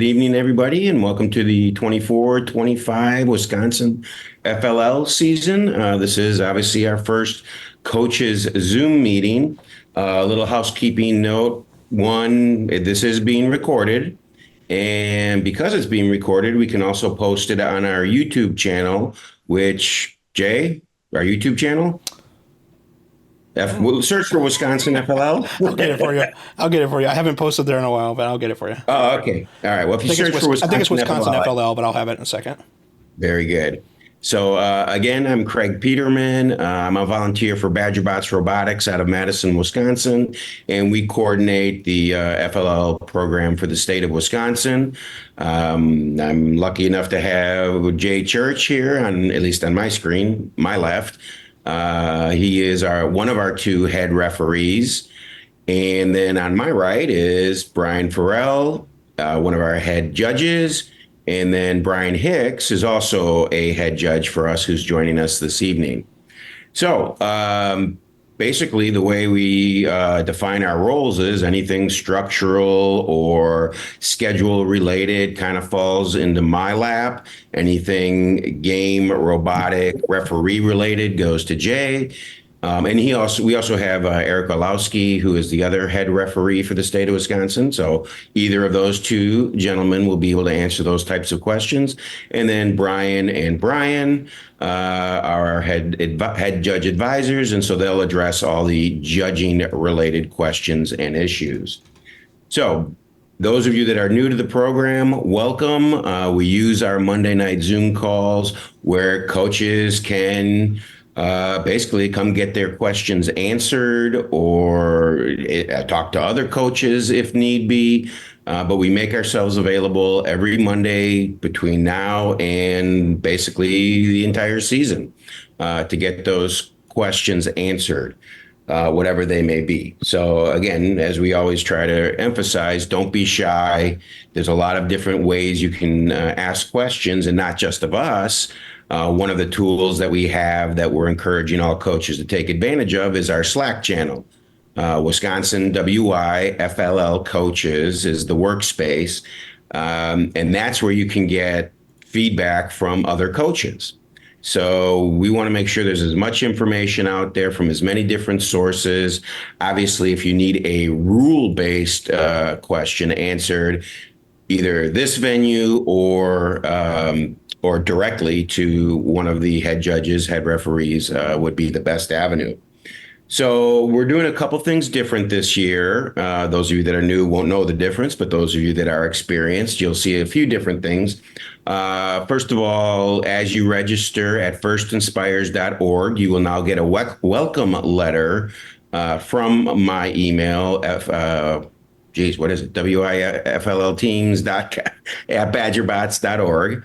Good evening, everybody, and welcome to the 24-25 Wisconsin FLL season. This is obviously our first coaches Zoom meeting. A little housekeeping note. One, this is being recorded, and because it's being recorded, we can also post it on our YouTube channel, which, Jay, our YouTube channel? We'll search for Wisconsin FLL. I'll get it for you. I'll get it for you. I haven't posted there in a while, but I'll get it for you. Oh, okay. All right. Well, if you search for I think it's Wisconsin Wisconsin FLL, FLL, but I'll have it in a second. very good. So again, I'm Craig Peterman. I'm a volunteer for BadgerBots Robotics out of Madison, Wisconsin, and we coordinate the FLL program for the state of Wisconsin. I'm lucky enough to have Jay Church here, at least on my screen, my left. He is one of our two head referees. And then on my right is Brian Farrell, one of our head judges. And then Brian Hicks is also a head judge for us who's joining us this evening. So basically, the way we define our roles is anything structural or schedule related kind of falls into my lap. Anything game, robotic, referee related goes to Jay. And we also have Eric Orlowski, who is the other head referee for the state of Wisconsin. So either of those two gentlemen will be able to answer those types of questions. And then Brian and Brian are our head judge advisors, and so they'll address all the judging related questions and issues. So those of you that are new to the program, welcome. We use our Monday night Zoom calls where coaches can basically come get their questions answered or talk to other coaches if need be. But we make ourselves available every Monday between now and basically the entire season to get those questions answered, whatever they may be. So again, as we always try to emphasize, don't be shy. There's a lot of different ways you can ask questions, and not just of us. One of the tools that we have that we're encouraging all coaches to take advantage of is our Slack channel. Wisconsin WIFLL Coaches is the workspace, and that's where you can get feedback from other coaches. So we want to make sure there's as much information out there from as many different sources. Obviously, if you need a rule-based question answered, either this venue or directly to one of the head judges, head referees would be the best avenue. So we're doing a couple things different this year. Those of you that are new won't know the difference, but those of you that are experienced, you'll see a few different things. First of all, as you register at firstinspires.org, you will now get a welcome letter from my email, what is it? WIFLLteams at badgerbots.org.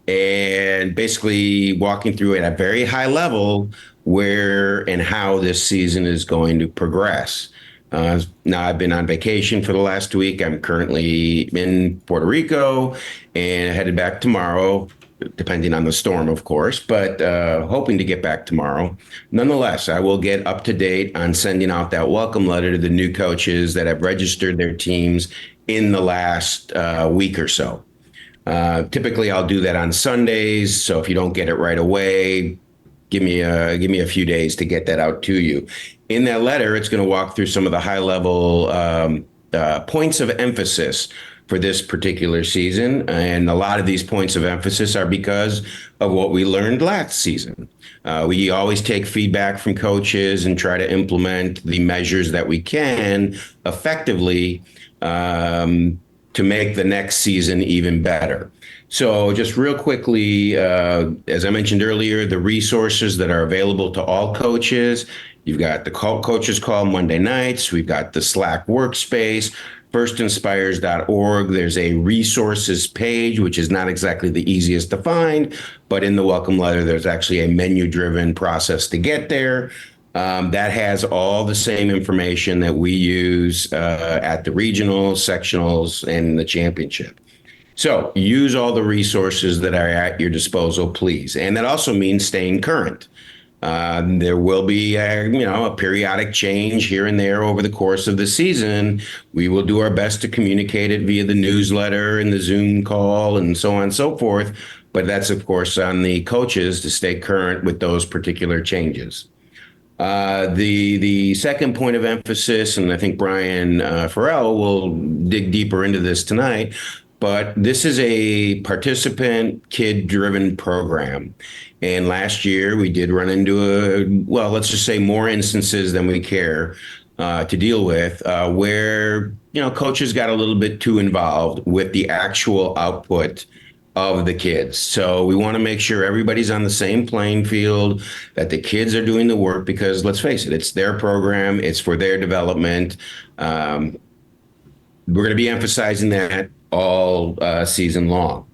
And basically walking through at a very high level where and how this season is going to progress. Now, I've been on vacation for the last week. I'm currently in Puerto Rico and headed back tomorrow, depending on the storm, of course, but hoping to get back tomorrow. Nonetheless, I will get up to date on sending out that welcome letter to the new coaches that have registered their teams in the last week or so. Typically, I'll do that on Sundays. So if you don't get it right away, give me a few days to get that out to you. In that letter, it's going to walk through some of the high level points of emphasis for this particular season. And a lot of these points of emphasis are because of what we learned last season. We always take feedback from coaches and try to implement the measures that we can effectively to make the next season even better. So just real quickly, as I mentioned earlier, the resources that are available to all coaches, you've got the coaches call Monday nights. We've got the Slack workspace, firstinspires.org. There's a resources page, which is not exactly the easiest to find, but in the welcome letter, there's actually a menu-driven process to get there. That has all the same information that we use at the regionals, sectionals, and the championship. So use all the resources that are at your disposal, please. And that also means staying current. There will be, a periodic change here and there over the course of the season. We will do our best to communicate it via the newsletter and the Zoom call and so on and so forth. But that's, of course, on the coaches to stay current with those particular changes. The second point of emphasis, and I think Brian Farrell will dig deeper into this tonight, but this is a participant kid-driven program. And last year we did run into let's just say more instances than we care to deal with, where coaches got a little bit too involved with the actual output of the kids. So we want to make sure everybody's on the same playing field, that the kids are doing the work, because let's face it, it's their program, it's for their development. We're going to be emphasizing that all season long.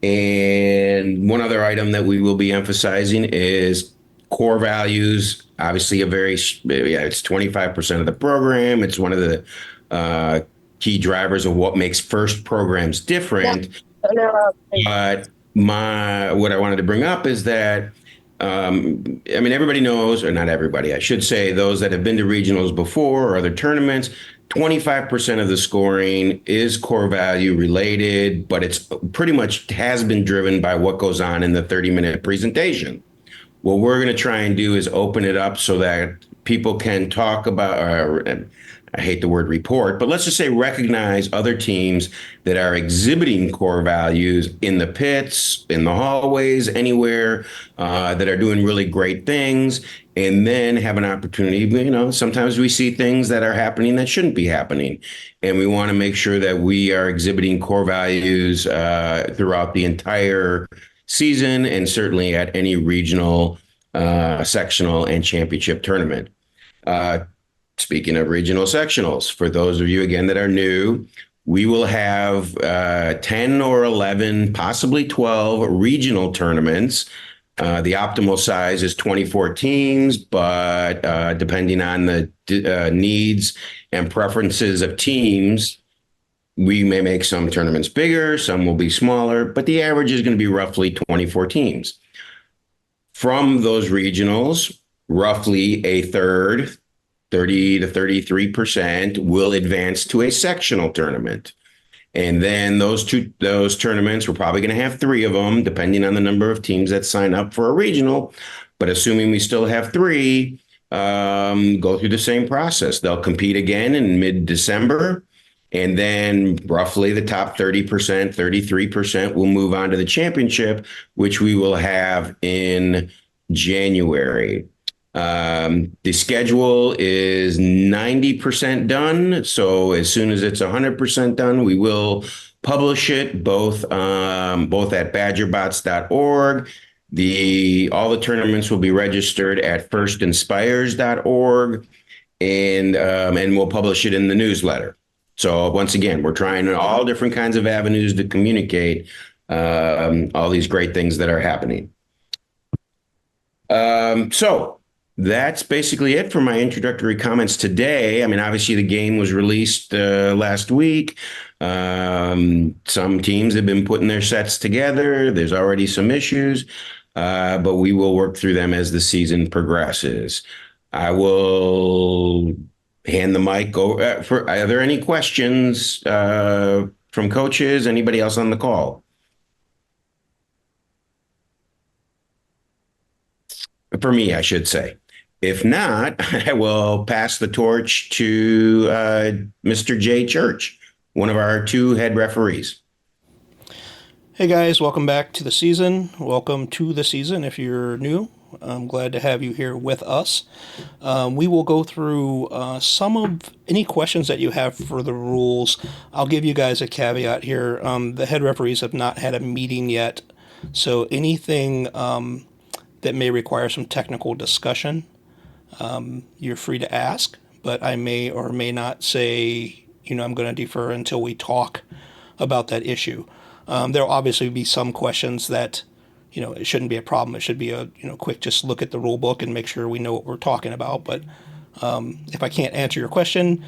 And one other item that we will be emphasizing is core values. Obviously, it's 25% of the program. It's one of the key drivers of what makes FIRST programs different. But what I wanted to bring up is that, everybody knows, or not everybody, I should say, those that have been to regionals before or other tournaments, 25% of the scoring is core value related, but it's pretty much has been driven by what goes on in the 30-minute presentation. What we're going to try and do is open it up so that people can talk about, I hate the word report, but let's just say recognize other teams that are exhibiting core values in the pits, in the hallways, anywhere, that are doing really great things, and then have an opportunity. Sometimes we see things that are happening that shouldn't be happening, and we want to make sure that we are exhibiting core values throughout the entire season, and certainly at any regional, sectional, and championship tournament. Speaking of regional sectionals, for those of you, again, that are new, we will have 10 or 11, possibly 12 regional tournaments. The optimal size is 24 teams, but depending on the needs and preferences of teams, we may make some tournaments bigger, some will be smaller, but the average is going to be roughly 24 teams. From those regionals, roughly a third, 30 to 33%, will advance to a sectional tournament. And then those tournaments, we're probably going to have 3 of them, depending on the number of teams that sign up for a regional. But assuming we still have 3, go through the same process. They'll compete again in mid-December. And then roughly the top 30%, 33% will move on to the championship, which we will have in January. The schedule is 90% done. So as soon as it's 100% done, we will publish it both at badgerbots.org. All the tournaments will be registered at firstinspires.org, and we'll publish it in the newsletter. So once again, we're trying all different kinds of avenues to communicate all these great things that are happening. So that's basically it for my introductory comments today. Obviously the game was released last week. Some teams have been putting their sets together. There's already some issues, but we will work through them as the season progresses. I will hand the mic over. Are there any questions from coaches? Anybody else on the call? For me, I should say. If not, I will pass the torch to Mr. Jay Church, one of our 2 head referees. Hey guys, welcome back to the season. Welcome to the season if you're new. I'm glad to have you here with us. We will go through some of any questions that you have for the rules. I'll give you guys a caveat here. The head referees have not had a meeting yet, so anything that may require some technical discussion, you're free to ask, but I may or may not say, I'm going to defer until we talk about that issue. There'll obviously be some questions that, it shouldn't be a problem. It should be a, quick, just look at the rule book and make sure we know what we're talking about. But if I can't answer your question,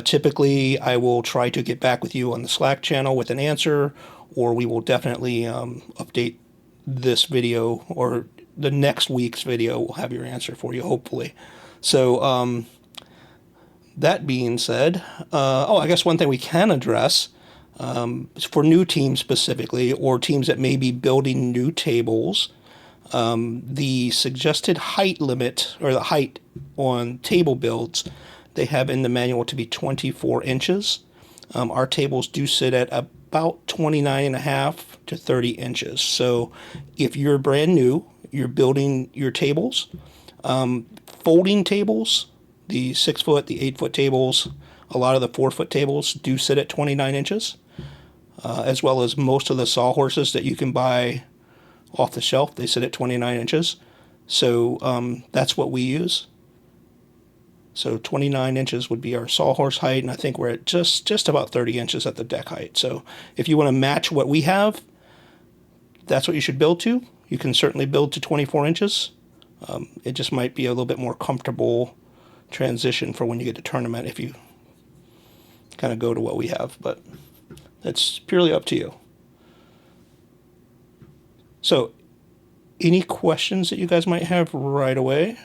typically I will try to get back with you on the Slack channel with an answer, or we will definitely update this video or the next week's video will have your answer for you, hopefully. So that being said, I guess one thing we can address for new teams specifically, or teams that may be building new tables, the suggested height limit or the height on table builds, they have in the manual to be 24 inches. Our tables do sit at about 29.5 to 30 inches. So if you're brand new, you're building your tables, folding tables, the 6 foot, the 8 foot tables, a lot of the 4 foot tables do sit at 29 inches, as well as most of the sawhorses that you can buy off the shelf, they sit at 29 inches. So that's what we use. So 29 inches would be our sawhorse height, and I think we're at just about 30 inches at the deck height. So if you want to match what we have, that's what you should build to. You can certainly build to 24 inches. It just might be a little bit more comfortable transition for when you get to tournament if you kind of go to what we have, but that's purely up to you. So any questions that you guys might have right away?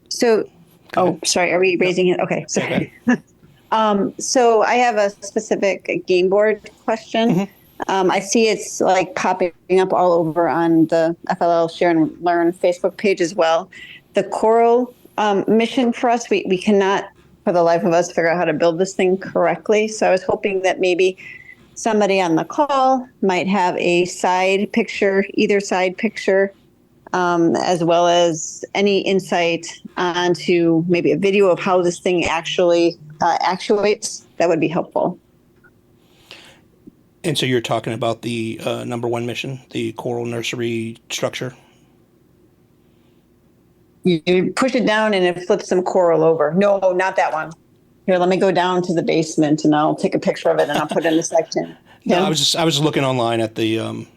Sorry, are we raising it? Okay, sorry. Okay. So I have a specific game board question. I see it's like popping up all over on the FLL Share and Learn Facebook page as well. The coral mission for us, we cannot for the life of us figure out how to build this thing correctly. So I was hoping that maybe somebody on the call might have a side picture, either side picture, as well as any insight onto maybe a video of how this thing actually actuates. That would be helpful. And so you're talking about the number 1 mission, the coral nursery structure? You push it down and it flips some coral over. No, not that one. Here, let me go down to the basement and I'll take a picture of it and I'll put it in the section. No, I was just looking online at the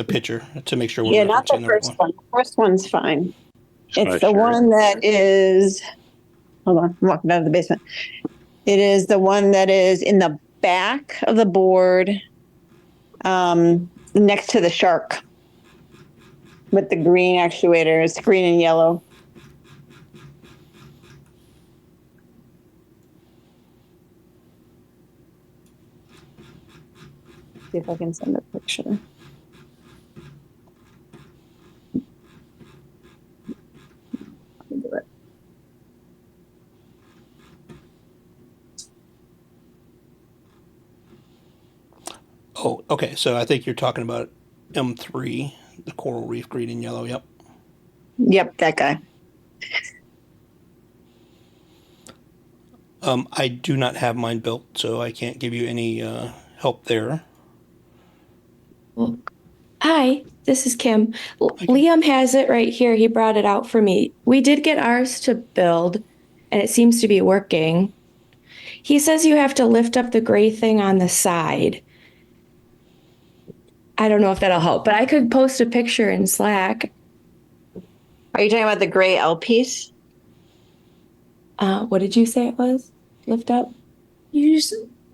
picture to make sure we're yeah, not the first one. The first one's fine. It's the one that is. Hold on, I'm walking down to the basement. It is the one that is in the back of the board, next to the shark, with the green actuators, green and yellow. See if I can send a picture. Do it. Oh, okay. So I think you're talking about M3, the coral reef, green and yellow. Yep. Yep, that guy. I do not have mine built, so I can't give you any help there. Well, hi, this is Kim. Liam has it right here. He brought it out for me. We did get ours to build, and it seems to be working. He says you have to lift up the gray thing on the side. I don't know if that'll help, but I could post a picture in Slack. Are you talking about the gray L piece? What did you say it was? Lift up? You just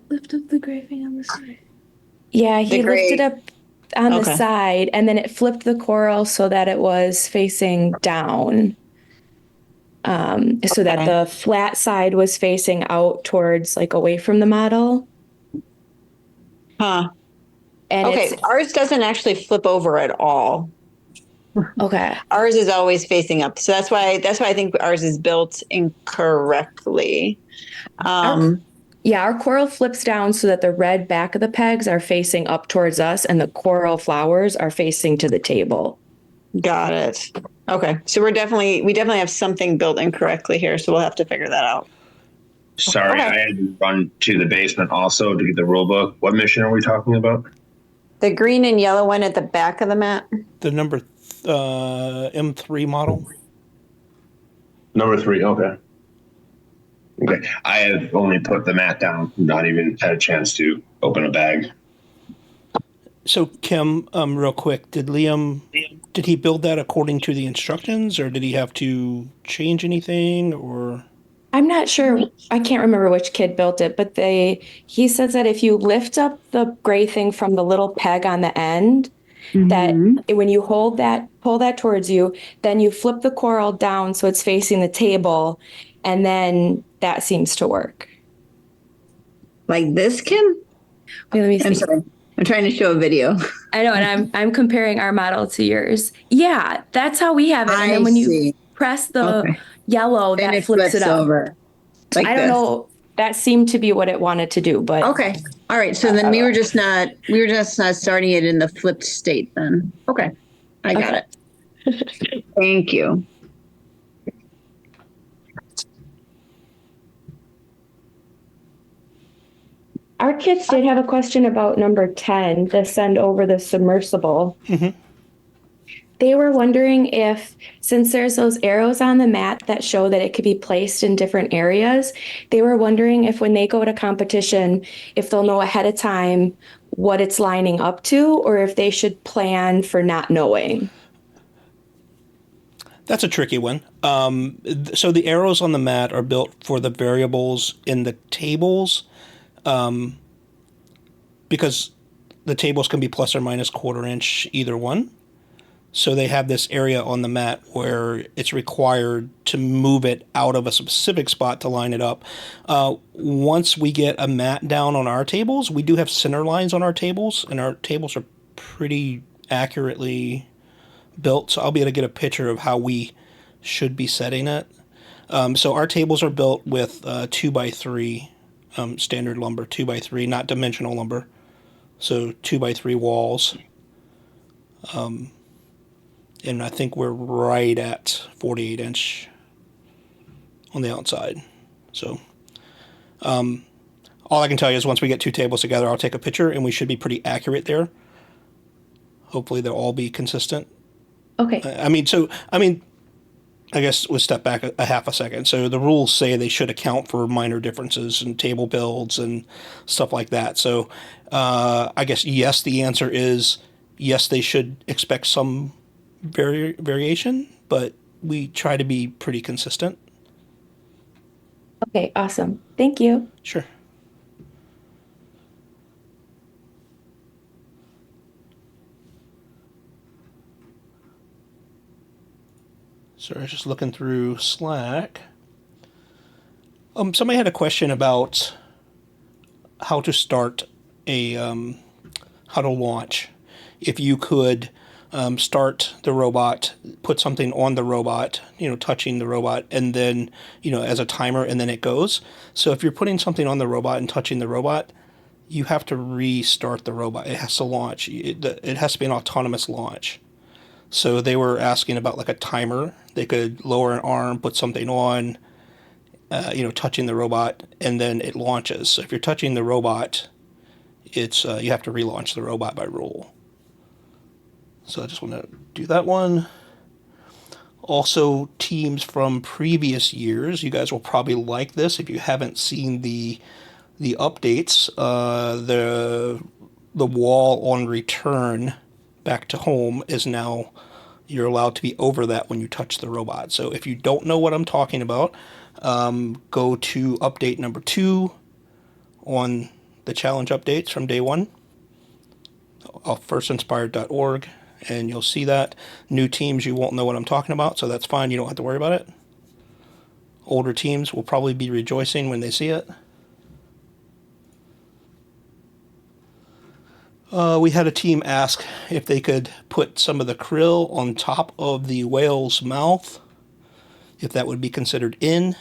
lift up the gray thing on the side. Yeah, he lifted up on the side, and then it flipped the coral so that it was facing down. So that the flat side was facing out towards, like, away from the model. Huh. And okay, ours doesn't actually flip over at all. Okay. Ours is always facing up. So that's why I think ours is built incorrectly. Our coral flips down so that the red back of the pegs are facing up towards us and the coral flowers are facing to the table. Got it. Okay. So we definitely have something built incorrectly here. So we'll have to figure that out. Sorry, I had to run to the basement also to get the rule book. What mission are we talking about? The green and yellow one at the back of the mat. The number M3 model. Number 3, okay. Okay, I have only put the mat down, not even had a chance to open a bag. So Kim, real quick, did he build that according to the instructions, or did he have to change anything, or? I'm not sure. I can't remember which kid built it, but he says that if you lift up the gray thing from the little peg on the end, that when you pull that towards you, then you flip the coral down so it's facing the table, and then that seems to work. Like this, Kim? Wait, let me I'm see. sorry. I'm trying to show a video. I know, and I'm comparing our model to yours. Yeah, that's how we have it. And then I when you see. press the Okay. yellow, And that it flips it flips up. over like I don't this. know. That seemed to be what it wanted to do, but Okay. All right. So then we were just not starting it in the flipped state then. Okay. I got it. Thank you. our kids did have a question about number 10, the send over the submersible. They were wondering if, since there's those arrows on the mat that show that it could be placed in different areas, they were wondering if when they go to competition, if they'll know ahead of time what it's lining up to, or if they should plan for not knowing. That's a tricky one. So the arrows on the mat are built for the variables in the tables, because the tables can be plus or minus quarter inch, either one. So they have this area on the mat where it's required to move it out of a specific spot to line it up. Once we get a mat down on our tables, we do have center lines on our tables, and our tables are pretty accurately built. So I'll be able to get a picture of how we should be setting it. So our tables are built with 2x3 standard lumber, 2x3, not dimensional lumber. So 2x3 walls. And I think we're right at 48 inch on the outside. So all I can tell you is once we get two tables together, I'll take a picture, and we should be pretty accurate there. Hopefully they'll all be consistent. Okay. I guess we'll step back a half a second. So the rules say they should account for minor differences in table builds and stuff like that. So I guess yes, the answer is yes, they should expect some variation, but we try to be pretty consistent. Okay, awesome. Thank you. Sure. So I was just looking through Slack. Somebody had a question about how to start how to launch. If you could start the robot, put something on the robot, touching the robot, and then, as a timer, and then it goes. So if you're putting something on the robot and touching the robot, you have to restart the robot. It has to launch. It has to be an autonomous launch. So they were asking about like a timer. They could lower an arm, put something on, touching the robot, and then it launches. So if you're touching the robot, it's you have to relaunch the robot by rule. So I just want to do that one. Also, teams from previous years, you guys will probably like this if you haven't seen the updates. The wall on return back to home is now, you're allowed to be over that when you touch the robot. So if you don't know what I'm talking about, go to update number 2 on the challenge updates from day 1 of firstinspired.org, and you'll see that. New teams, you won't know what I'm talking about, so that's fine. You don't have to worry about it. Older teams will probably be rejoicing when they see it. We had a team ask if they could put some of the krill on top of the whale's mouth, if that would be considered in.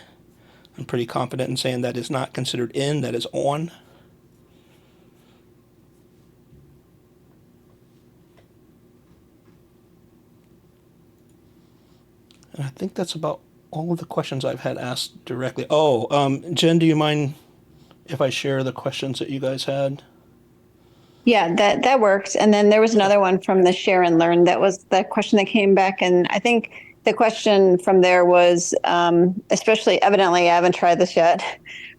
I'm pretty confident in saying that is not considered in, that is on. And I think that's about all of the questions I've had asked directly. Jen, do you mind if I share the questions that you guys had? Yeah, that works. And then there was another one from the share and learn. That was that question that came back. And I think the question from there was, especially evidently, I haven't tried this yet.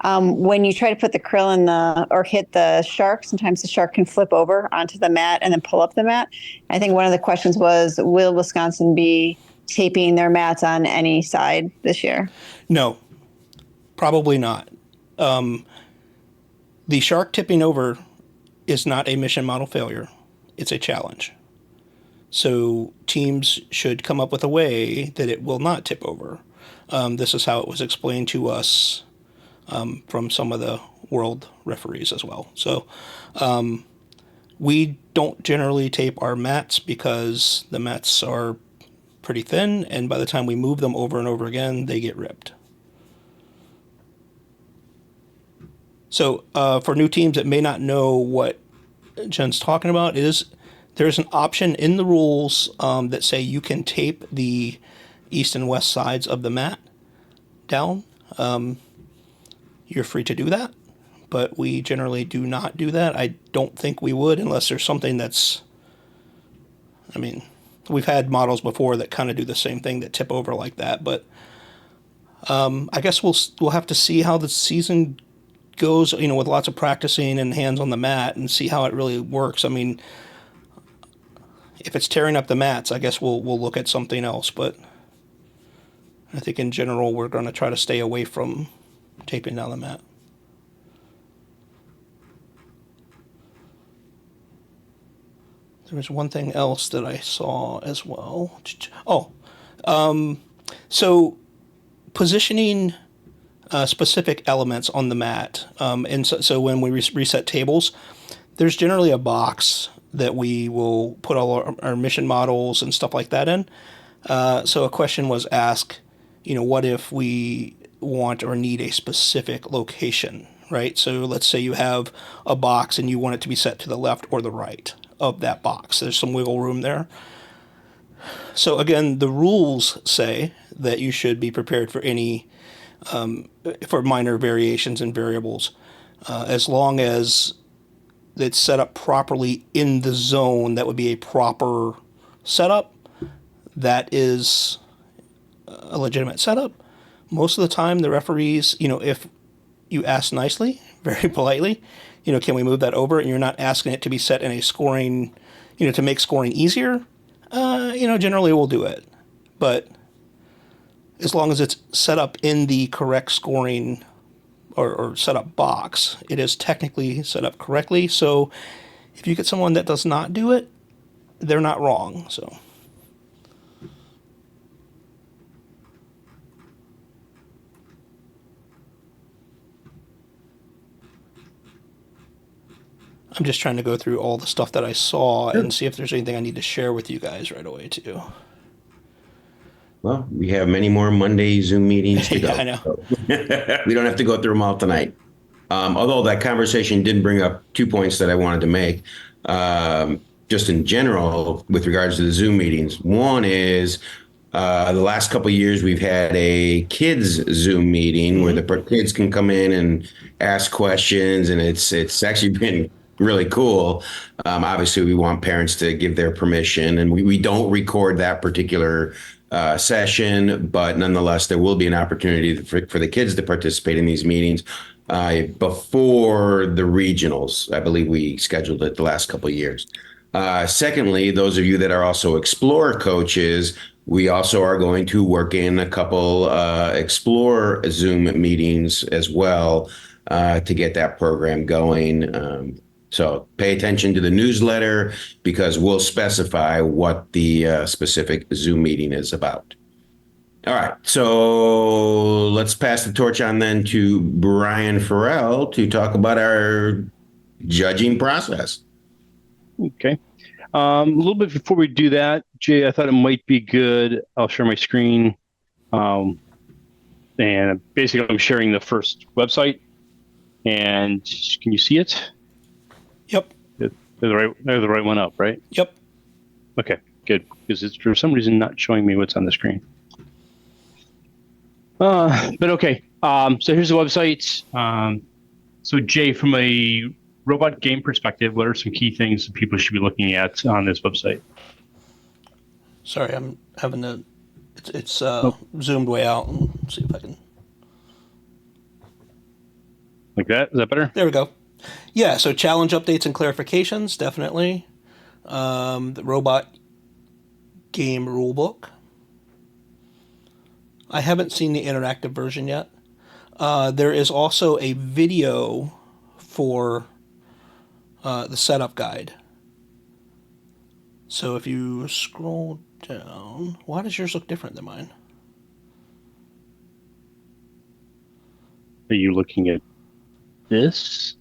When you try to put the krill in or hit the shark, sometimes the shark can flip over onto the mat and then pull up the mat. I think one of the questions was, will Wisconsin be taping their mats on any side this year? No, probably not. The shark tipping over is not a mission model failure. It's a challenge. So teams should come up with a way that it will not tip over. This is how it was explained to us from some of the world referees as well. So we don't generally tape our mats because the mats are pretty thin, and by the time we move them over and over again, they get ripped. So for new teams that may not know what Jen's talking about, there's an option in the rules that say you can tape the east and west sides of the mat down. You're free to do that, but we generally do not do that. I don't think we would unless there's something that's, I mean, we've had models before that kind of do the same thing that tip over like that, but I guess we'll have to see how the season goes, with lots of practicing and hands on the mat, and see how it really works. I mean, if it's tearing up the mats, I guess we'll look at something else, but I think in general we're going to try to stay away from taping down the mat. There was one thing else that I saw as well. So positioning specific elements on the mat. And so when we reset tables, there's generally a box that we will put all our mission models and stuff like that in. So a question was asked, what if we want or need a specific location, right? So let's say you have a box and you want it to be set to the left or the right of that box. There's some wiggle room there. So again, the rules say that you should be prepared for any for minor variations in variables, as long as it's set up properly in the zone that would be a proper setup. That is a legitimate setup. Most of the time, the referees, if you ask nicely, very politely, can we move that over? And you're not asking it to be set in a scoring, to make scoring easier, generally we'll do it. But as long as it's set up in the correct scoring or setup box, it is technically set up correctly. So if you get someone that does not do it, they're not wrong. So I'm just trying to go through all the stuff that I saw and see if there's anything I need to share with you guys right away too. Well, we have many more Monday Zoom meetings to go. Yeah, I know. So we don't have to go through them all tonight. Although that conversation did bring up 2 points that I wanted to make, just in general with regards to the Zoom meetings. One is the last couple of years we've had a kids Zoom meeting where the kids can come in and ask questions, and it's actually been really cool. Obviously, we want parents to give their permission, and we don't record that particular session, but nonetheless, there will be an opportunity for the kids to participate in these meetings before the regionals. I believe we scheduled it the last couple of years. Secondly, those of you that are also Explore coaches, we also are going to work in a couple Explore Zoom meetings as well to get that program going. So pay attention to the newsletter because we'll specify what the specific Zoom meeting is about. All right, so let's pass the torch on then to Brian Farrell to talk about our judging process. Okay. A little bit before we do that, Jay, I thought it might be good. I'll share my screen. And basically, I'm sharing the first website. And can you see it? Yep. They're the right one up, right? Yep. Okay, good. Because it's for some reason not showing me what's on the screen. But okay. So here's the website. So Jay, from a robot game perspective, what are some key things that people should be looking at on this website? Sorry, I'm having to. It's zoomed way out. Let's see if I can. Like that? Is that better? There we go. Yeah, so challenge updates and clarifications, definitely. The robot game rulebook. I haven't seen the interactive version yet. There is also a video for the setup guide. So if you scroll down, why does yours look different than mine? Are you looking at this?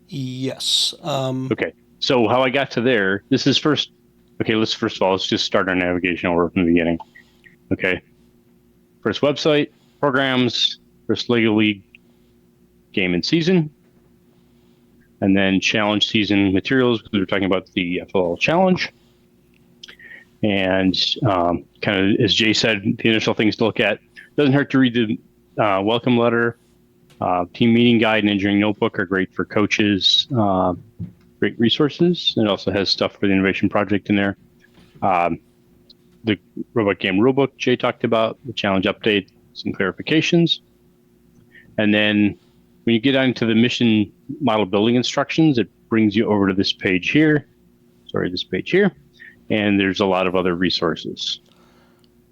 Yes. Okay. So how I got to there, this is first. Okay, first of all, let's just start our navigation over from the beginning. Okay. First website, programs, first Lego League game and season, and then challenge season materials, because we're talking about the FLL challenge. And kind of, as Jay said, the initial things to look at. Doesn't hurt to read the welcome letter. Team meeting guide and engineering notebook are great for coaches. Great resources. It also has stuff for the innovation project in there. The robot game rulebook Jay talked about, the challenge update, some clarifications. And then when you get onto the mission model building instructions, it brings you over to this page here. This page here. And there's a lot of other resources.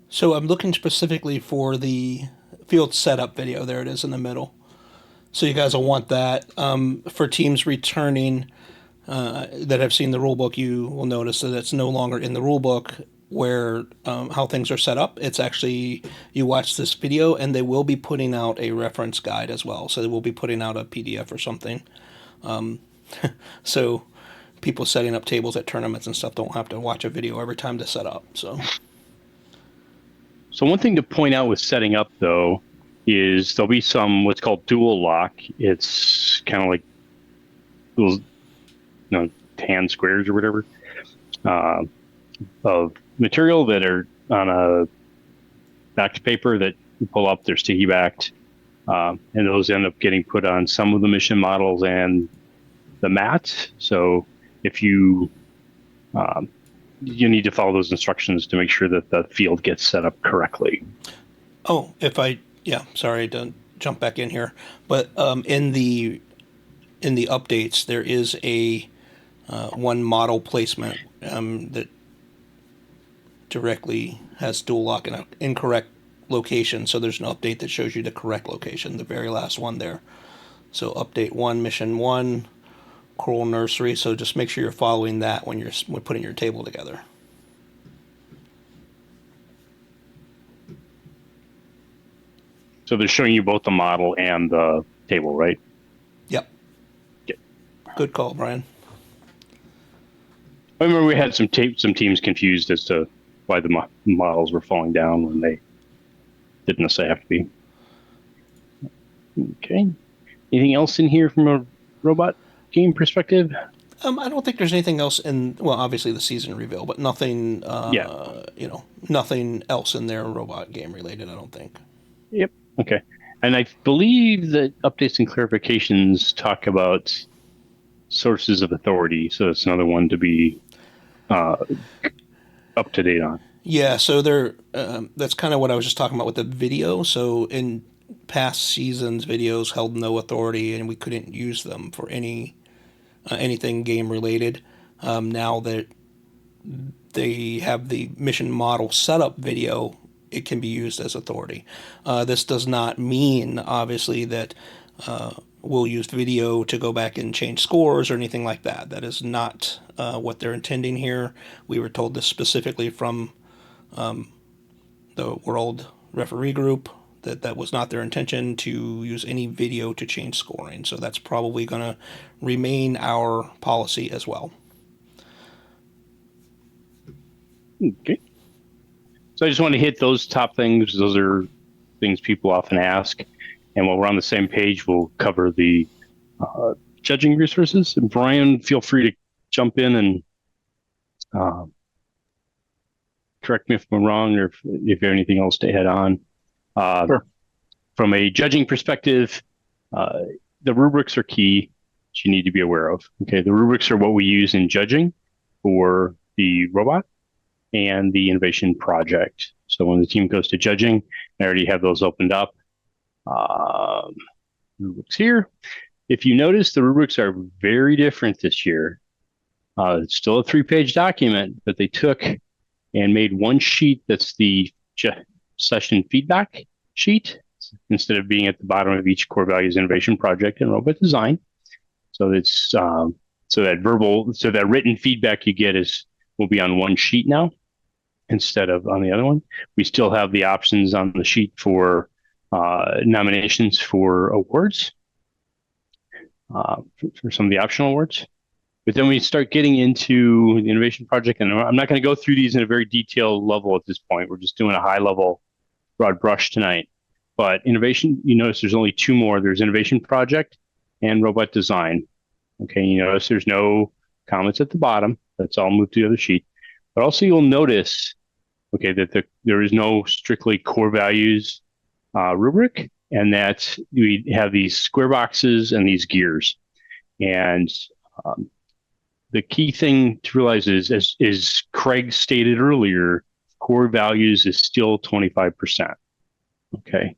So I'm looking specifically for the field setup video. There it is in the middle. So you guys will want that. For teams returning that have seen the rulebook, you will notice that it's no longer in the rulebook where how things are set up. It's actually, you watch this video and they will be putting out a reference guide as well. So they will be putting out a PDF or something. So people setting up tables at tournaments and stuff don't have to watch a video every time to set up. So one thing to point out with setting up, though, is there'll be some what's called dual lock. It's kind of like those, tan squares or whatever of material that are on a backed paper that you pull up. They're sticky backed, and those end up getting put on some of the mission models and the mat. So if you need to follow those instructions to make sure that the field gets set up correctly. Oh, sorry to jump back in here, but in the updates there is a one model placement that directly has dual lock in an incorrect location. So there's an update that shows you the correct location, the very last one there. So update 1, mission 1, Coral Nursery. So just make sure you're following that when putting your table together. So they're showing you both the model and the table, right? Yep. Okay. Good call, Brian. I remember we had some teams confused as to why the models were falling down when they didn't necessarily have to be. Okay. Anything else in here from a robot game perspective? I don't think there's anything else obviously the season reveal, but nothing, nothing else in there robot game related, I don't think. Yep. Okay. And I believe that updates and clarifications talk about sources of authority. So that's another one to be up to date on. Yeah. So that's kind of what I was just talking about with the video. So in past seasons, videos held no authority and we couldn't use them for anything game related. Now that they have the mission model setup video, it can be used as authority. This does not mean, obviously, that we'll use video to go back and change scores or anything like that. That is not what they're intending here. We were told this specifically from the World Referee Group that was not their intention to use any video to change scoring. So that's probably going to remain our policy as well. Okay. So I just want to hit those top things. Those are things people often ask. And while we're on the same page, we'll cover the judging resources. And Brian, feel free to jump in and correct me if I'm wrong or if you have anything else to add on. Sure. From a judging perspective, the rubrics are key that you need to be aware of. Okay, the rubrics are what we use in judging for the robot and the innovation project. So when the team goes to judging, I already have those opened up. Rubrics here. If you notice, the rubrics are very different this year. It's still a 3-page document, but they took and made one sheet that's the session feedback sheet instead of being at the bottom of each core values innovation project and robot design. So it's So that written feedback you get will be on one sheet now instead of on the other one. We still have the options on the sheet for nominations for awards, for some of the optional awards. But then we start getting into the innovation project, and I'm not going to go through these in a very detailed level at this point. We're just doing a high level, broad brush tonight. But innovation, you notice there's only two more. There's innovation project and robot design. Okay, you notice there's no comments at the bottom. That's all moved to the other sheet. But also you'll notice, okay, that there is no strictly core values rubric, and that we have these square boxes and these gears. And the key thing to realize is, as Craig stated earlier, core values is still 25%. Okay.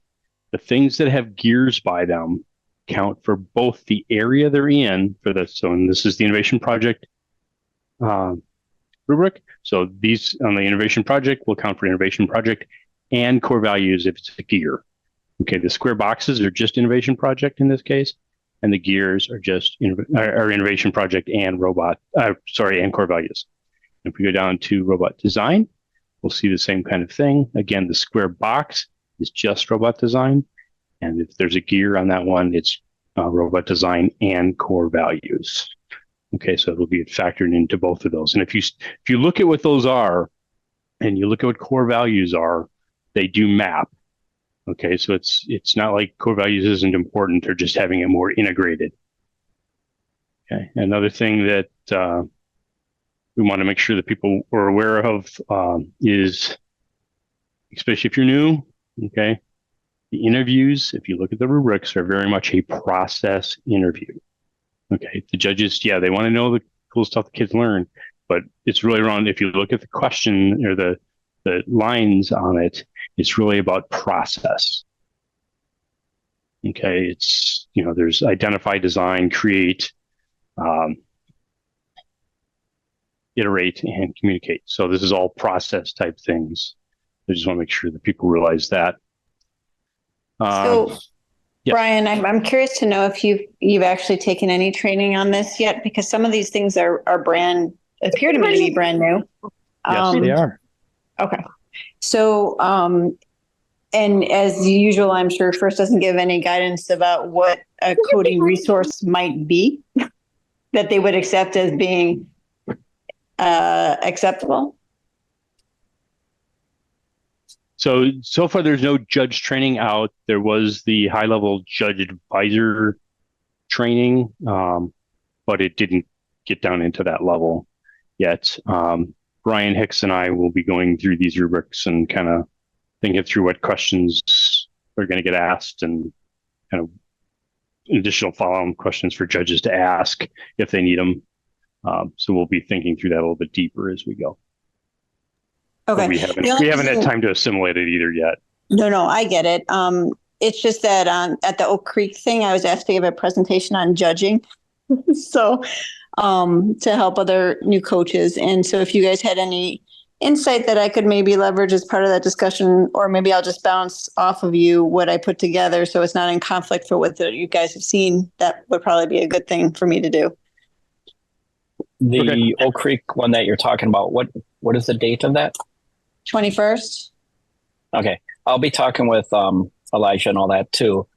The things that have gears by them count for both the area they're in for this. So, and this is the innovation project rubric. So these on the innovation project will count for innovation project and core values if it's a gear. Okay. The square boxes are just innovation project in this case, and the gears are just our innovation project and and core values. If we go down to robot design, we'll see the same kind of thing. Again, the square box is just robot design. And if there's a gear on that one, it's robot design and core values. Okay, so it'll be factored into both of those. And if you look at what those are, and you look at what core values are, they do map. Okay, so it's not like core values isn't important, they're just having it more integrated. Okay, another thing that we want to make sure that people are aware of is, especially if you're new, okay, the interviews, if you look at the rubrics, are very much a process interview. Okay, the judges, yeah, they want to know the cool stuff the kids learn, but it's really around, if you look at the question or the lines on it, it's really about process. Okay, it's, there's identify, design, create, iterate, and communicate. So this is all process type things. I just want to make sure that people realize that. So, yeah. Brian, I'm curious to know if you've actually taken any training on this yet, because some of these things appear to me to be brand new. Yes, they are. Okay. So, and as usual, I'm sure FIRST doesn't give any guidance about what a coding resource might be that they would accept as being acceptable. So far, there's no judge training out. There was the high-level judge advisor training, but it didn't get down into that level yet. Brian Hicks and I will be going through these rubrics and kind of thinking through what questions are going to get asked and kind of additional follow-on questions for judges to ask if they need them. So we'll be thinking through that a little bit deeper as we go. Okay. We haven't had time to assimilate it either yet. No, I get it. It's just that at the Oak Creek thing, I was asked to give a presentation on judging. So to help other new coaches. And so if you guys had any insight that I could maybe leverage as part of that discussion, or maybe I'll just bounce off of you what I put together so it's not in conflict for what you guys have seen, that would probably be a good thing for me to do. The Oak Creek one that you're talking about, what is the date of that? 21st. Okay. I'll be talking with Elijah and all that too.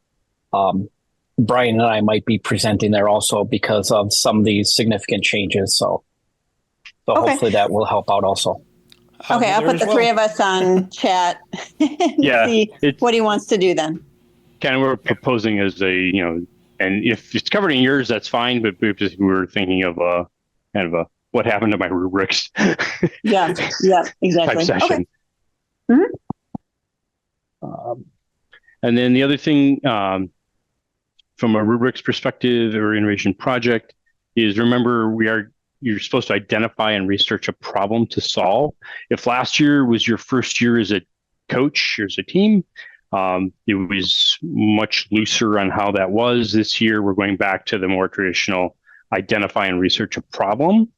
Brian and I might be presenting there also because of some of these significant changes. So hopefully that will help out also. Okay, I'll put the three of us on chat and see what he wants to do then. Kind of, we're proposing as and if it's covered in yours, that's fine. But we're thinking of what happened to my rubrics. Yeah, exactly. Type session. Okay. Mm-hmm. And then the other thing, from a rubrics perspective or innovation project, is remember you're supposed to identify and research a problem to solve. If last year was your first year as a coach or as a team, it was much looser on how that was. This year, we're going back to the more traditional identify and research a problem.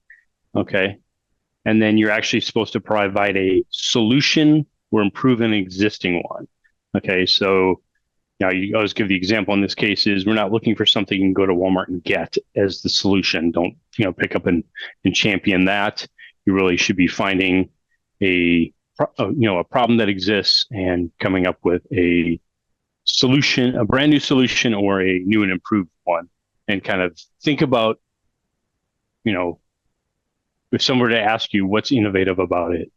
Okay. And then you're actually supposed to provide a solution or improve an existing one. Okay. So Now, you always give the example in this case is we're not looking for something you can go to Walmart and get as the solution. Don't, pick up and champion that. You really should be finding a problem that exists and coming up with a solution, a brand new solution or a new and improved one, and kind of think about, if someone were to ask you what's innovative about it,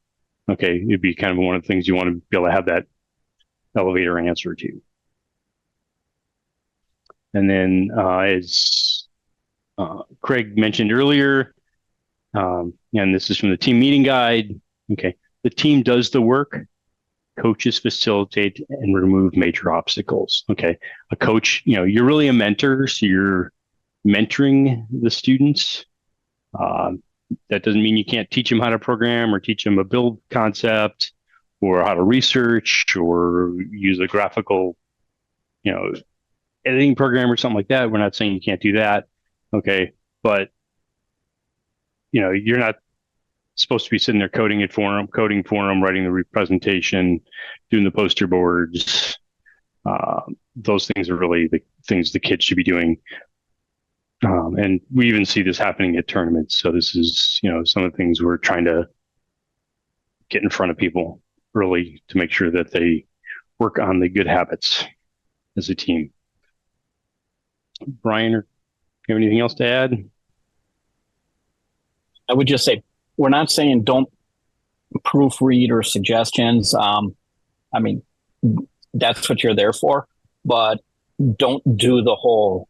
okay, it'd be kind of one of the things you want to be able to have that elevator answer to. And then as Craig mentioned earlier, and this is from the team meeting guide, okay, the team does the work, coaches facilitate and remove major obstacles. Okay, a coach, you're really a mentor, so you're mentoring the students. That doesn't mean you can't teach them how to program or teach them a build concept or how to research or use a graphical, editing program or something like that. We're not saying you can't do that. Okay. But, you're not supposed to be sitting there coding for them, writing the presentation, doing the poster boards. Those things are really the things the kids should be doing. And we even see this happening at tournaments. So this is, some of the things we're trying to get in front of people early to make sure that they work on the good habits as a team. Brian, or you have anything else to add? I would just say, we're not saying don't proofread or suggestions. That's what you're there for, but don't do the whole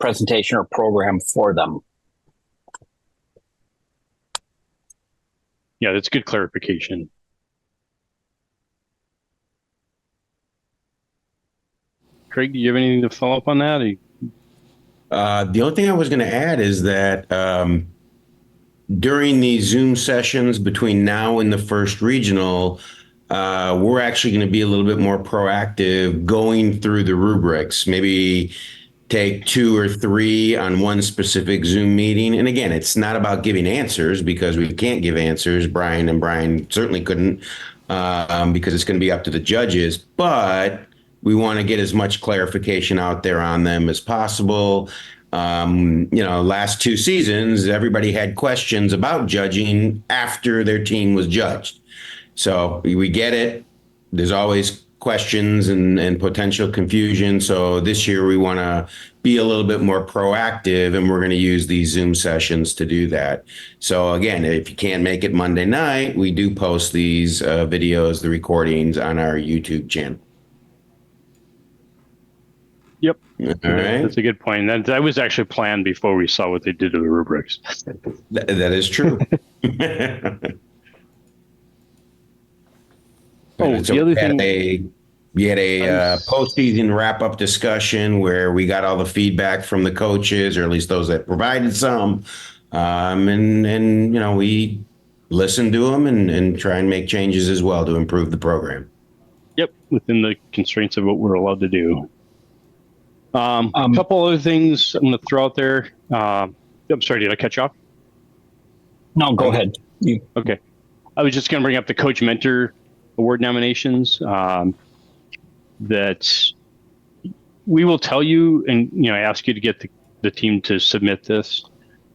presentation or program for them. Yeah, that's good clarification. Craig, do you have anything to follow up on that? The only thing I was going to add is that during these Zoom sessions between now and the first regional, we're actually going to be a little bit more proactive going through the rubrics, maybe take 2 or 3 on one specific Zoom meeting. And again, it's not about giving answers because we can't give answers. Brian certainly couldn't because it's going to be up to the judges. But we want to get as much clarification out there on them as possible. Last 2 seasons, everybody had questions about judging after their team was judged. So we get it. There's always questions and potential confusion. So this year we want to be a little bit more proactive, and we're going to use these Zoom sessions to do that. So again, if you can't make it Monday night, we do post these videos, the recordings on our YouTube channel. Yep. All right. That's a good point. That was actually planned before we saw what they did to the rubrics. That is true. So the other thing. We had a postseason wrap-up discussion where we got all the feedback from the coaches, or at least those that provided some, and we listen to them and try and make changes as well to improve the program. Yep, within the constraints of what we're allowed to do. A couple other things I'm going to throw out there. I'm sorry, did I cut you off? No, go ahead. Okay. I was just going to bring up the Coach Mentor Award nominations. That we will tell you and ask you to get the team to submit this.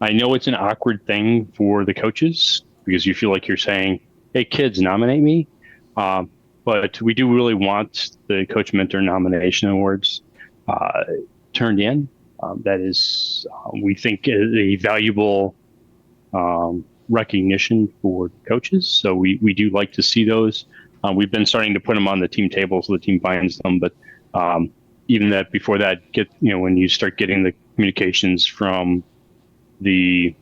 I know it's an awkward thing for the coaches because you feel like you're saying, "Hey, kids, nominate me," but we do really want the Coach Mentor nomination awards turned in. That is, we think, a valuable recognition for coaches. So we do like to see those. We've been starting to put them on the team table so the team finds them, but even that before that, when you start getting the communications from the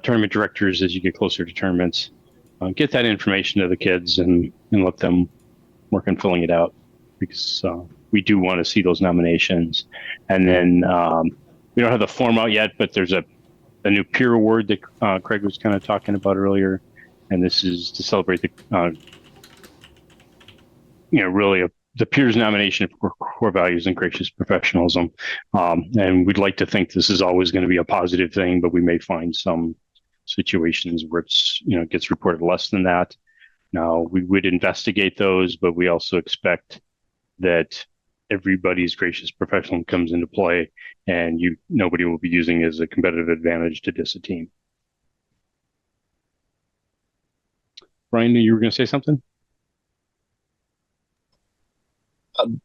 tournament directors as you get closer to tournaments, get that information to the kids and let them work on filling it out, because we do want to see those nominations. And then we don't have the form out yet, but there's a new peer award that Craig was kind of talking about earlier, and this is to celebrate the really the peers nomination for core values and gracious professionalism. And we'd like to think this is always going to be a positive thing, but we may find some situations where it's, gets reported less than that. Now, we would investigate those, but we also expect that everybody's gracious professionalism comes into play, and nobody will be using it as a competitive advantage to diss a team. Brian, you were going to say something?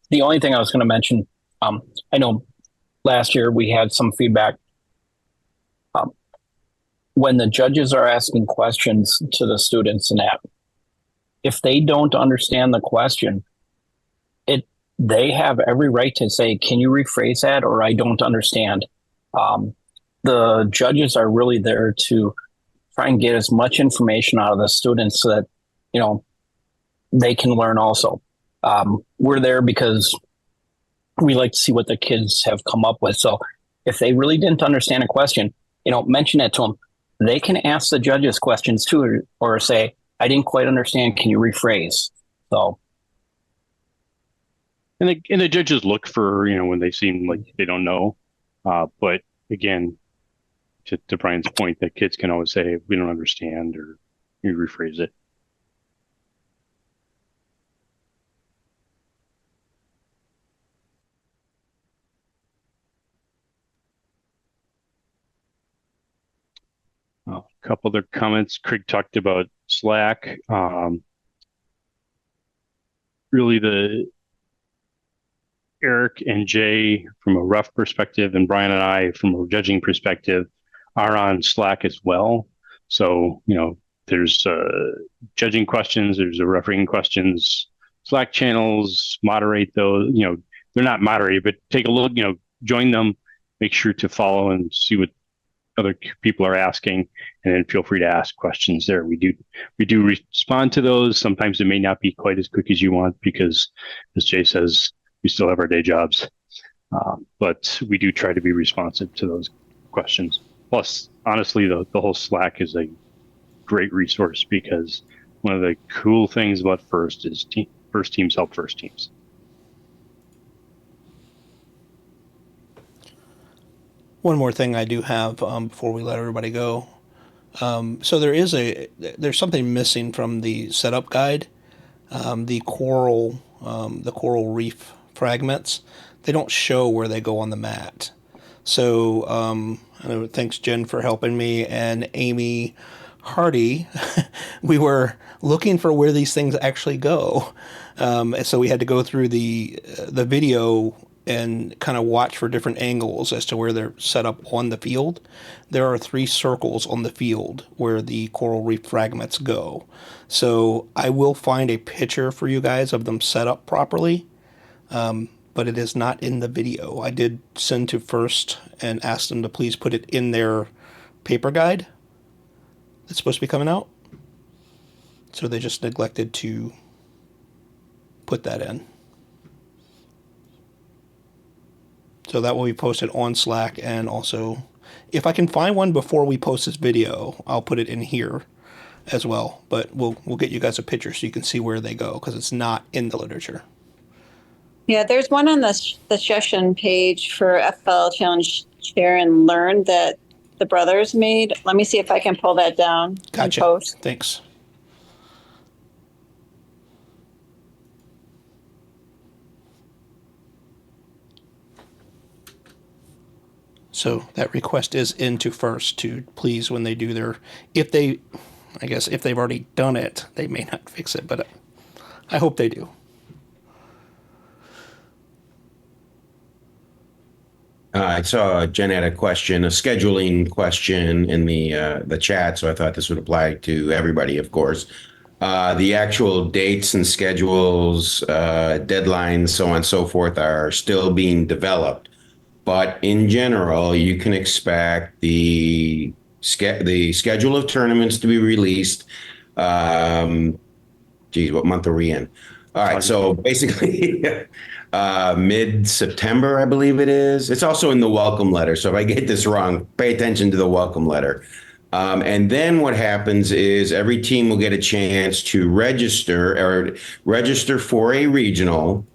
The only thing I was going to mention, I know last year we had some feedback. When the judges are asking questions to the students and that, if they don't understand the question, they have every right to say, can you rephrase that? Or I don't understand. The judges are really there to try and get as much information out of the students so that, they can learn also. We're there because we like to see what the kids have come up with. So if they really didn't understand a question, mention it to them. They can ask the judges questions too, or say, I didn't quite understand. Can you rephrase? So. And the judges look for, when they seem like they don't know. But again, to Brian's point, that kids can always say, we don't understand, or you rephrase it. A couple other comments. Craig talked about Slack. Really, Eric and Jay from a rough perspective, and Brian and I from a judging perspective, are on Slack as well. So, there's judging questions, there's refereeing questions, Slack channels, moderate those. They're not moderated, but take a look, join them, make sure to follow and see what other people are asking, and then feel free to ask questions there. We do respond to those. Sometimes it may not be quite as quick as you want because, as Jay says, we still have our day jobs, but we do try to be responsive to those questions. Plus, honestly, the whole Slack is a great resource because one of the cool things about FIRST is first teams help first teams. One more thing I do have before we let everybody go. So there's something missing from the setup guide. The coral reef fragments, they don't show where they go on the mat. So thanks Jen for helping me, and Amy Hardy. We were looking for where these things actually go. So we had to go through the video and kind of watch for different angles as to where they're set up on the field. There are 3 circles on the field where the coral reef fragments go. So I will find a picture for you guys of them set up properly, but it is not in the video. I did send to FIRST and ask them to please put it in their paper guide that's supposed to be coming out. So they just neglected to put that in. So that will be posted on Slack, and also, if I can find one before we post this video, I'll put it in here as well. But we'll get you guys a picture so you can see where they go, because it's not in the literature. Yeah, there's one on the session page for FL Challenge Share and Learn that the brothers made. Let me see if I can pull that down. Gotcha. And post. Thanks. So that request is into FIRST to please, when they do their, if they've already done it, they may not fix it, but I hope they do. I saw Jen had a scheduling question in the chat, so I thought this would apply to everybody, of course. The actual dates and schedules, deadlines, so on and so forth, are still being developed. But in general, you can expect the schedule of tournaments to be released. What month are we in? All right, so basically mid-September, I believe it is. It's also in the welcome letter. So if I get this wrong, pay attention to the welcome letter. And then what happens is every team will get a chance to register for a regional.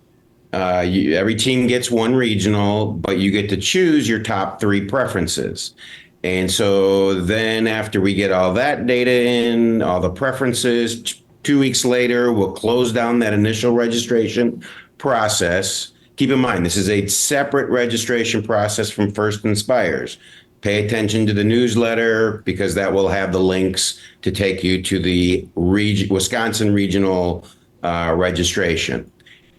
Every team gets one regional, but you get to choose your top 3 preferences. And so then after we get all that data in, all the preferences, 2 weeks later, we'll close down that initial registration process. Keep in mind, this is a separate registration process from First Inspires. Pay attention to the newsletter because that will have the links to take you to the Wisconsin regional registration.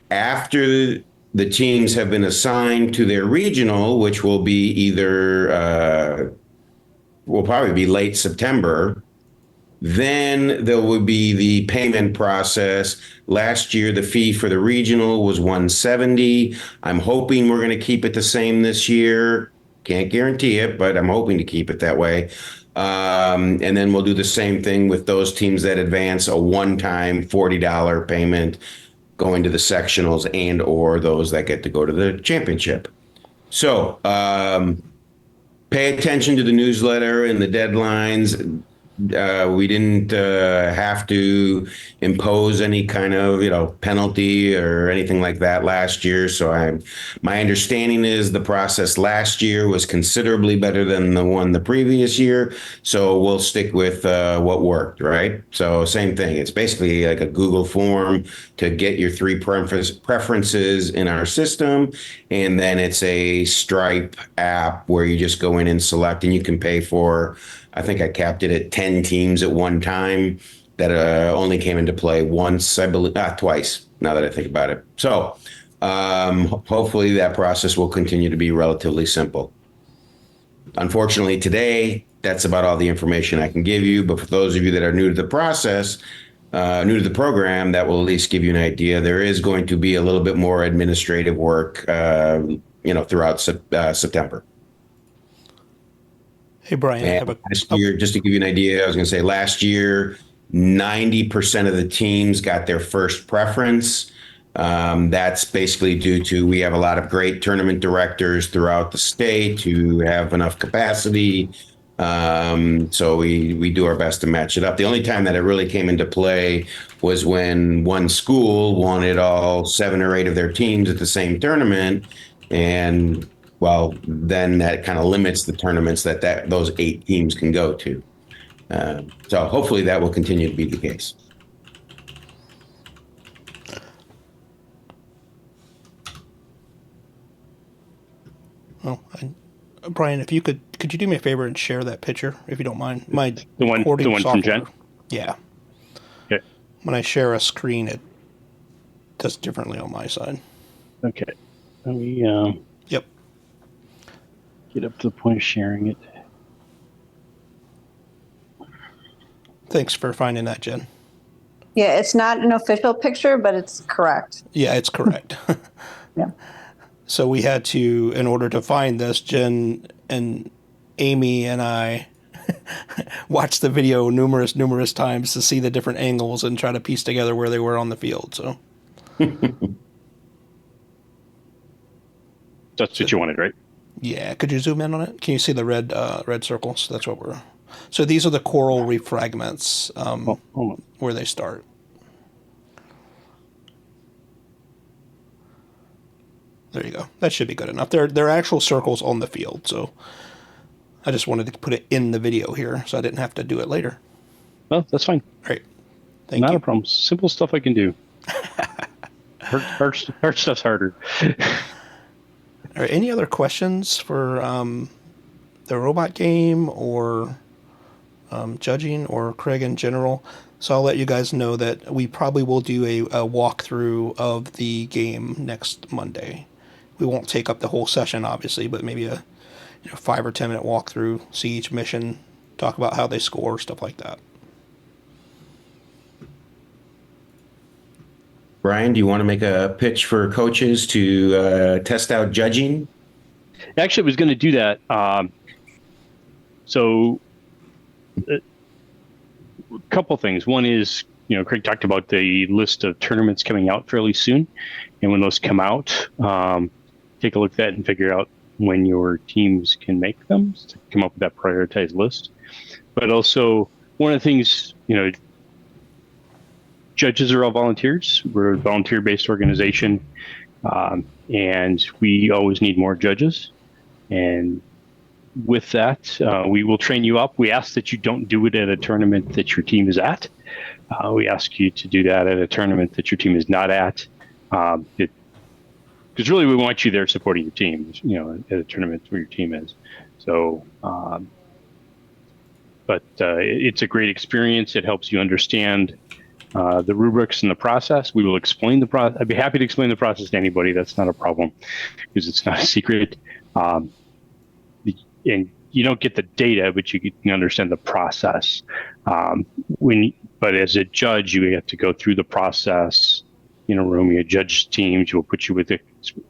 After the teams have been assigned to their regional, which will be will probably be late September, then there would be the payment process. Last year, the fee for the regional was $170. I'm hoping we're going to keep it the same this year. Can't guarantee it, but I'm hoping to keep it that way. And then we'll do the same thing with those teams that advance, a one-time $40 payment going to the sectionals and or those that get to go to the championship. So pay attention to the newsletter and the deadlines. We didn't have to impose any kind of, penalty or anything like that last year. So my understanding is the process last year was considerably better than the one the previous year. So we'll stick with what worked, right? So same thing. It's basically like a Google form to get your three preferences in our system. And then it's a Stripe app where you just go in and select, and you can pay for, I think I capped it at 10 teams at one time that only came into play once, I believe, twice, now that I think about it. So hopefully that process will continue to be relatively simple. Unfortunately, today, that's about all the information I can give you. But for those of you that are new to the process, new to the program, that will at least give you an idea. There is going to be a little bit more administrative work, throughout September. Hey, Brian. Last year, just to give you an idea, I was going to say last year, 90% of the teams got their first preference. That's basically due to we have a lot of great tournament directors throughout the state who have enough capacity. So we do our best to match it up. The only time that it really came into play was when one school wanted all 7 or 8 of their teams at the same tournament. And well, then that kind of limits the tournaments that those 8 teams can go to. So hopefully that will continue to be the case. Well, Brian, if you could you do me a favor and share that picture, if you don't mind? The one from Jen? Yeah. Okay. When I share a screen, it does differently on my side. Okay. Let me Yep. get up to the point of sharing it. Thanks for finding that, Jen. Yeah, it's not an official picture, but it's correct. Yeah, it's correct. Yeah. So we had to, in order to find this, Jen and Amy and I watched the video numerous times to see the different angles and try to piece together where they were on the field. So That's what you wanted, right? yeah, could you zoom in on it? Can you see the red circles? That's what we're. So these are the coral reef fragments Hold on. where they start. There you go. That should be good enough. They're actual circles on the field, so I just wanted to put it in the video here so I didn't have to do it later. Well, that's fine. Great. Thank Not you. a problem. Simple stuff I can do. hard stuff's harder. All right, any other questions for the robot game or judging or Craig in general? So I'll let you guys know that we probably will do a walkthrough of the game next Monday. We won't take up the whole session, obviously, but maybe a 5 or 10 minute walkthrough, see each mission, talk about how they score, stuff like that. Brian, do you want to make a pitch for coaches to test out judging? Actually, I was going to do that. So a couple things. One is, Craig talked about the list of tournaments coming out fairly soon. And when those come out, take a look at that and figure out when your teams can make them to come up with that prioritized list. But also, one of the things, judges are all volunteers. We're a volunteer-based organization, and we always need more judges. And with that, we will train you up. We ask that you don't do it at a tournament that your team is at. We ask you to do that at a tournament that your team is not at. because really we want you there supporting your team, at a tournament where your team is. So, but it's a great experience. It helps you understand the rubrics and the process. We will explain the process. I'd be happy to explain the process to anybody. That's not a problem because it's not a secret. And you don't get the data, but you can understand the process. But as a judge, you have to go through the process in a room. You judge teams. We'll put you with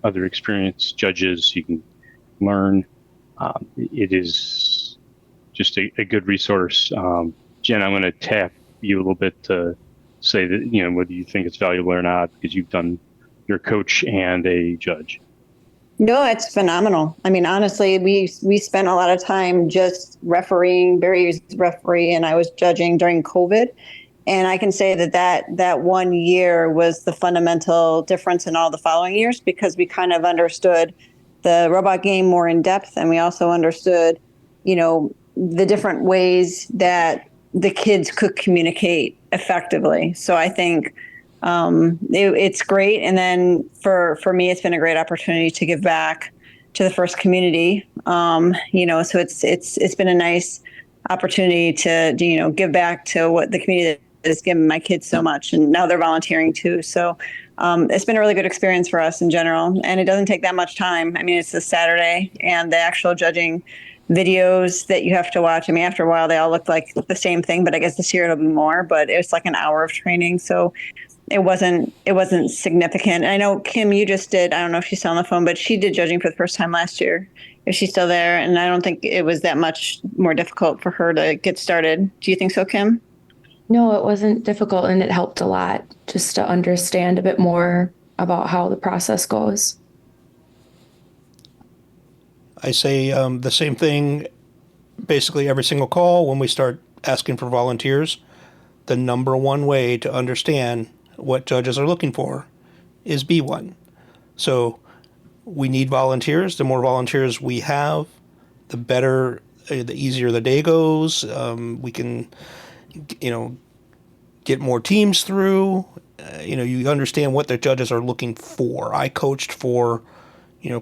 other experienced judges. You can learn. It is just a good resource. Jen, I'm going to tap you a little bit to say that, whether you think it's valuable or not, because you're a coach and a judge. No, it's phenomenal. I mean, honestly, we spent a lot of time just refereeing. Barry's referee, and I was judging during COVID. And I can say that 1 year was the fundamental difference in all the following years, because we kind of understood the robot game more in depth, and we also understood, the different ways that the kids could communicate effectively. So I think it's great. And then for me, it's been a great opportunity to give back to the FIRST community. So it's been a nice opportunity to give back to what the community has given my kids so much, and now they're volunteering too. So it's been a really good experience for us in general, and it doesn't take that much time. I mean, it's a Saturday, and the actual judging videos that you have to watch, I mean, after a while they all look like the same thing, but I guess this year it'll be more. But it's like an hour of training, so it wasn't significant. And I know Kim, you just did, I don't know if she's still on the phone, but she did judging for the first time last year. Is she still there? And I don't think it was that much more difficult for her to get started. Do you think so, Kim? No, it wasn't difficult, and it helped a lot just to understand a bit more about how the process goes. I say the same thing basically every single call when we start asking for volunteers. The number one way to understand what judges are looking for is be one. So we need volunteers. The more volunteers we have, the better, the easier the day goes. We can, get more teams through. You understand what the judges are looking for. I coached for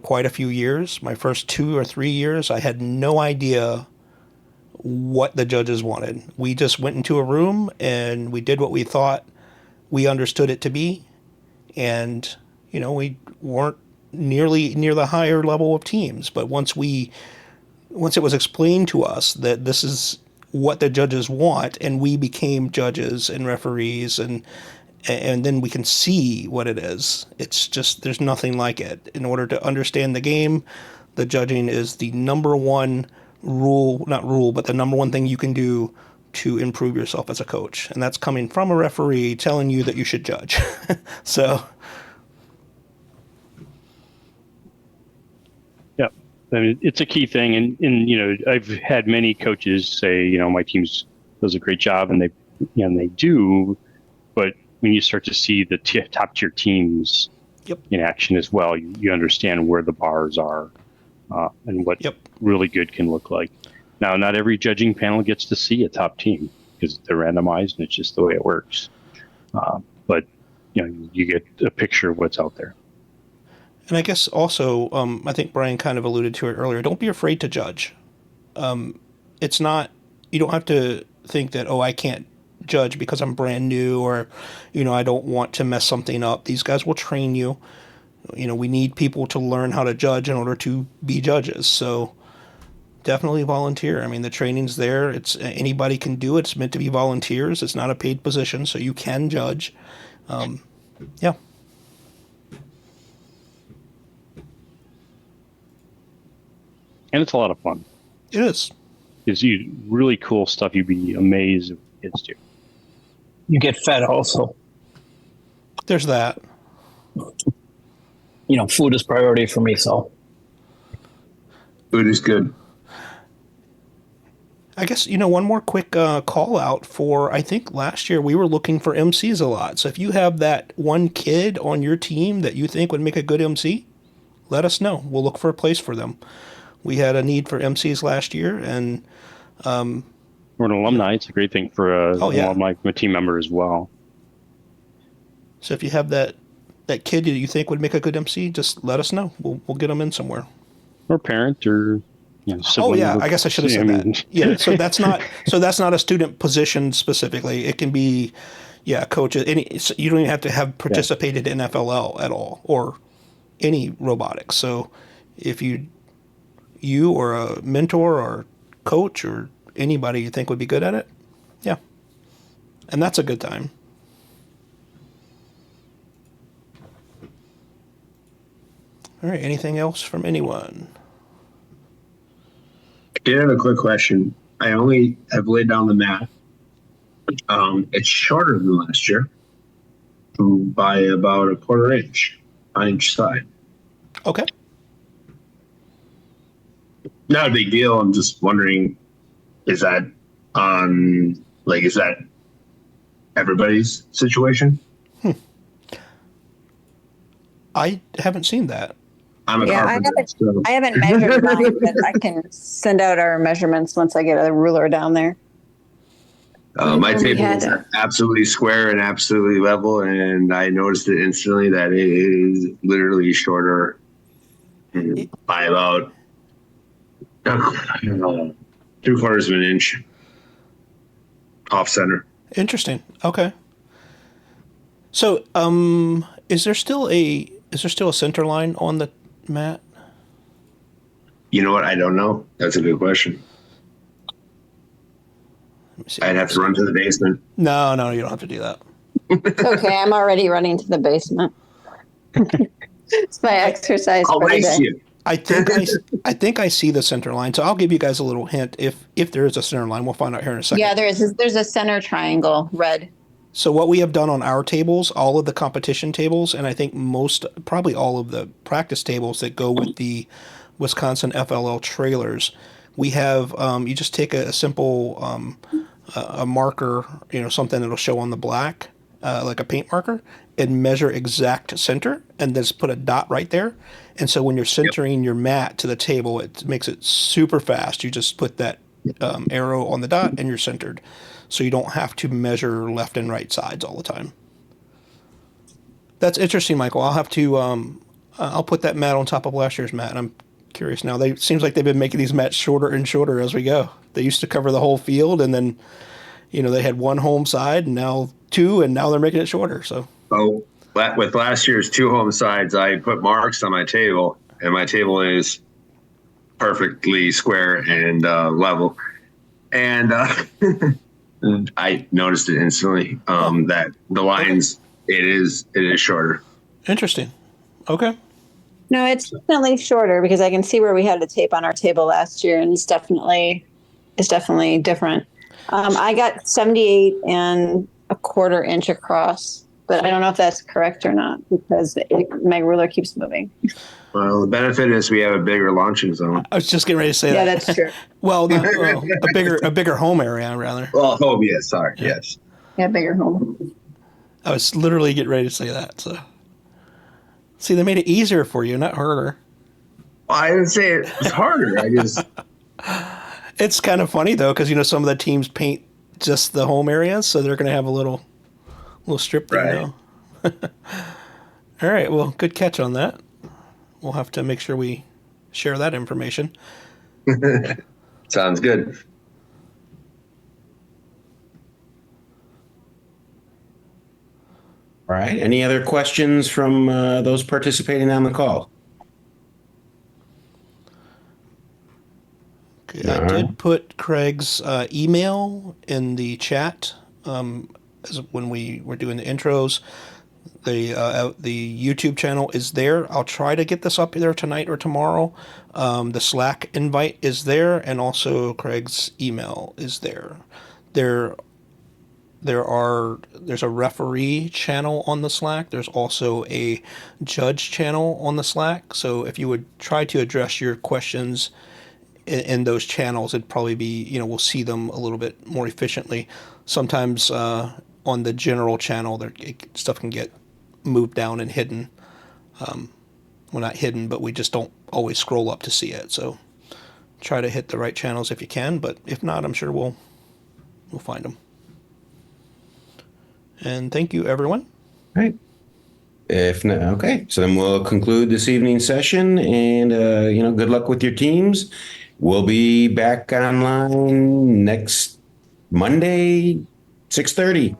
quite a few years. My first 2 or 3 years, I had no idea what the judges wanted. We just went into a room and we did what we thought we understood it to be. And, we weren't nearly near the higher level of teams. But once it was explained to us that this is what the judges want, and we became judges and referees, and then we can see what it is. It's just, there's nothing like it. In order to understand the game, the judging is the number one but the number one thing you can do to improve yourself as a coach. And that's coming from a referee telling you that you should judge. So. Yeah, I mean, it's a key thing. And I've had many coaches say, my team does a great job, and they do, but when you start to see the top tier teams in action as well, you understand where the bars are and what really good can look like. Now, not every judging panel gets to see a top team because they're randomized, and it's just the way it works. But you get a picture of what's out there. And I guess also, I think Brian kind of alluded to it earlier. Don't be afraid to judge. It's not, you don't have to think that, I can't judge because I'm brand new, or, I don't want to mess something up. These guys will train you. We need people to learn how to judge in order to be judges. So definitely volunteer. I mean, the training's there. It's anybody can do it. It's meant to be volunteers. It's not a paid position, so you can judge. Yeah. And it's a lot of fun. It is. Gives you really cool stuff. You'd be amazed if kids do. You get fed also. There's that. Food is priority for me, so. Food is good. I guess, one more quick call out for, I think last year we were looking for MCs a lot. So if you have that one kid on your team that you think would make a good MC, let us know. We'll look for a place for them. We had a need for MCs last year, and we're an alumni. It's a great thing for an alumni team member as well. So if you have that that kid that you think would make a good MC, just let us know. We'll get them in somewhere. Or parent, or sibling. Oh yeah, I guess I should have said that. Yeah, so that's not a student position specifically. It can be, coaches. You don't even have to have participated in FLL at all or any robotics. So if you or a mentor or coach or anybody you think would be good at it, yeah, and that's a good time. All right. Anything else from anyone? I did have a quick question. I only have laid down the mat. It's shorter than last year by about a quarter inch on each side. Okay. Not a big deal. I'm just wondering, is that everybody's situation? I haven't seen that. I'm a carpenter. I haven't measured mine, but I can send out our measurements once I get a ruler down there. My table is absolutely square and absolutely level, and I noticed it instantly that it is literally shorter by about 3/4 of an inch off center. Interesting. Okay. So, is there still a center line on the mat? You know what? I don't know. That's a good question. I'd have to run to the basement. No, you don't have to do that. Okay, I'm already running to the basement. It's my exercise I'll for the race day. you. I think I see the center line. So I'll give you guys a little hint. If there is a center line, we'll find out here in a second. Yeah, there's a center triangle, red. So what we have done on our tables, all of the competition tables, and I think probably all of the practice tables that go with the Wisconsin FLL trailers, we have you just take a simple a marker, something that'll show on the black, like a paint marker, and measure exact center, and then just put a dot right there. And so when you're centering your mat to the table, it makes it super fast. You just put that arrow on the dot, and you're centered. So you don't have to measure left and right sides all the time. That's interesting, Michael. I'll have to I'll put that mat on top of last year's mat, and I'm curious now. It seems like they've been making these mats shorter and shorter as we go. They used to cover the whole field, and then they had one home side, and now two, and now they're making it shorter. So with last year's 2 home sides, I put marks on my table, and my table is perfectly square and level. And I noticed it instantly that the lines, it is shorter. Interesting. Okay. No, it's definitely shorter because I can see where we had the tape on our table last year, and it's definitely different. I got 78 and a quarter inch across, but I don't know if that's correct or not because my ruler keeps moving. Well, the benefit is we have a bigger launching zone. I was just getting ready to say that. Yeah, that's true. Well, a bigger home area, rather. Well, home, yes, sorry, yeah. Yes. Yeah, bigger home. I was literally getting ready to say that. So, see, they made it easier for you, not harder. Well, I didn't say it was harder. I just. It's kind of funny though, because some of the teams paint just the home areas, so they're going to have a little strip there. Right. All right. Well, good catch on that. We'll have to make sure we share that information. Sounds good. All right. Any other questions from those participating on the call? Okay, I did put Craig's email in the chat as when we were doing the intros. The YouTube channel is there. I'll try to get this up there tonight or tomorrow. The Slack invite is there, and also Craig's email is there. There's a referee channel on the Slack. There's also a judge channel on the Slack. So if you would try to address your questions in those channels, it'd probably be, we'll see them a little bit more efficiently. Sometimes on the general channel, stuff can get moved down and hidden. Well, not hidden, but we just don't always scroll up to see it. So try to hit the right channels if you can, but if not, I'm sure we'll find them. And thank you, everyone. Right. If not, okay. So then we'll conclude this evening's session, and good luck with your teams. We'll be back online next Monday, 6:30.